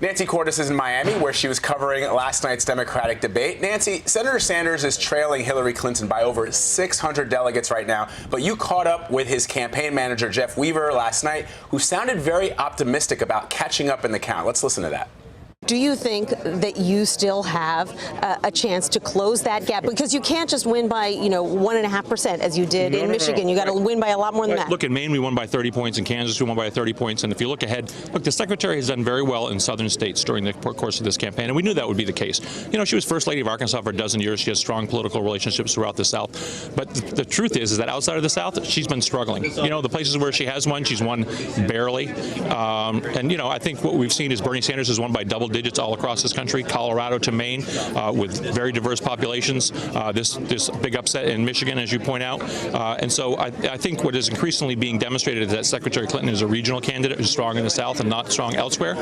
Nancy Cordes is in Miami, where she was covering last night's Democratic debate. Nancy, Senator Sanders is trailing Hillary Clinton by over 600 delegates right now, but you caught up with his campaign manager, Jeff Weaver, last night, who sounded very optimistic about catching up in the count. Let's listen to that. Do you think that you still have a chance to close that gap? Because you can't just win by, 1.5% as you did in Michigan. You got to win by a lot more than that. Look, in Maine, we won by 30 points. In Kansas, we won by 30 points. And if you look ahead, look, the secretary has done very well in southern states during the course of this campaign. And we knew that would be the case. She was First Lady of Arkansas for a dozen years. She has strong political relationships throughout the South. But the truth is that outside of the South, she's been struggling. The places where she has won, she's won barely. I think what we've seen is Bernie Sanders has won by double digits all across this country, Colorado to Maine, with very diverse populations. This big upset in Michigan, as you point out. And so I think what is increasingly being demonstrated is that Secretary Clinton is a regional candidate who's strong in the South and not strong elsewhere.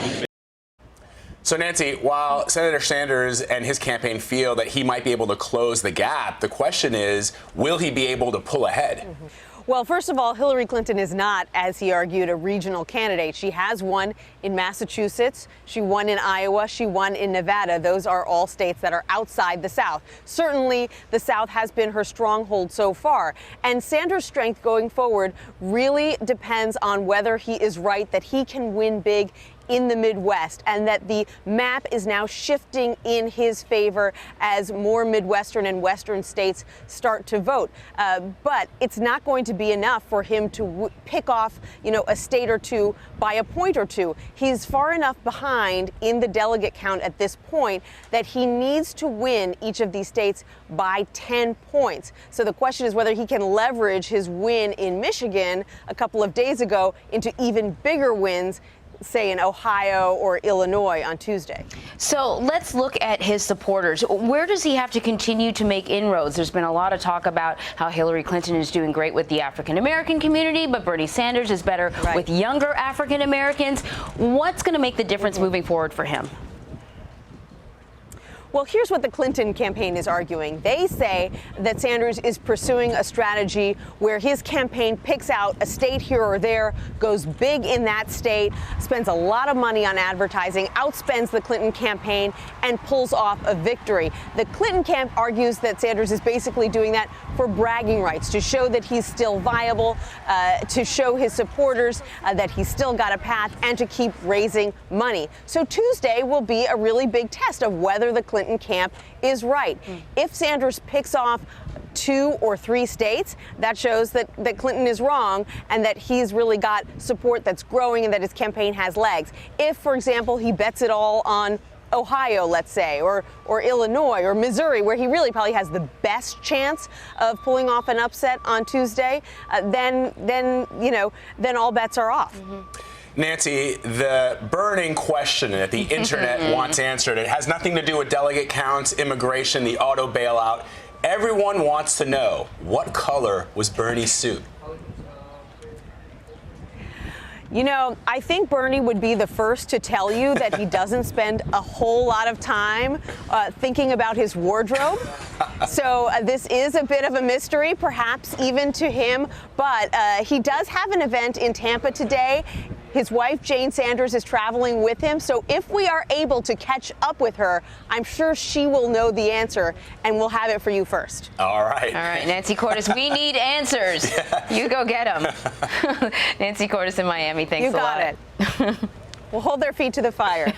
So, Nancy, while Senator Sanders and his campaign feel that he might be able to close the gap, the question is, will he be able to pull ahead? Well, first of all, Hillary Clinton is not, as he argued, a regional candidate. She has won in Massachusetts. She won in Iowa. She won in Nevada. Those are all states that are outside the South. Certainly, the South has been her stronghold so far. And Sanders' strength going forward really depends on whether he is right that he can win big in the Midwest, and that the map is now shifting in his favor as more Midwestern and Western states start to vote. But it's not going to be enough for him to pick off, a state or two by a point or two. He's far enough behind in the delegate count at this point that he needs to win each of these states by 10 points. So the question is whether he can leverage his win in Michigan a couple of days ago into even bigger wins, say in Ohio or Illinois on Tuesday. So let's look at his supporters. Where does he have to continue to make inroads? There's been a lot of talk about how Hillary Clinton is doing great with the African-American community, but Bernie Sanders is better with younger African-Americans. What's going to make the difference moving forward for him? Well, here's what the Clinton campaign is arguing. They say that Sanders is pursuing a strategy where his campaign picks out a state here or there, goes big in that state, spends a lot of money on advertising, outspends the Clinton campaign, and pulls off a victory. The Clinton camp argues that Sanders is basically doing that for bragging rights, to show that he's still viable, to show his supporters that he's still got a path, and to keep raising money. So Tuesday will be a really big test of whether the Clinton camp is right. If Sanders picks off 2 or 3 states, that shows that Clinton is wrong and that he's really got support that's growing and that his campaign has legs. If, for example, he bets it all on Ohio, let's say, or Illinois or Missouri, where he really probably has the best chance of pulling off an upset on Tuesday, then all bets are off. Nancy, the burning question that the internet wants answered, it has nothing to do with delegate counts, immigration, the auto bailout. Everyone wants to know, what color was Bernie's suit? I think Bernie would be the first to tell you that he doesn't spend a whole lot of time thinking about his wardrobe. So this is a bit of a mystery, perhaps even to him. But he does have an event in Tampa today. His wife, Jane Sanders, is traveling with him. So if we are able to catch up with her, I'm sure she will know the answer, and we'll have it for you first. All right. All right, Nancy Cordes, we need answers. Yeah. You go get them. Nancy Cordes in Miami, thanks a lot. You got it. We'll hold their feet to the fire.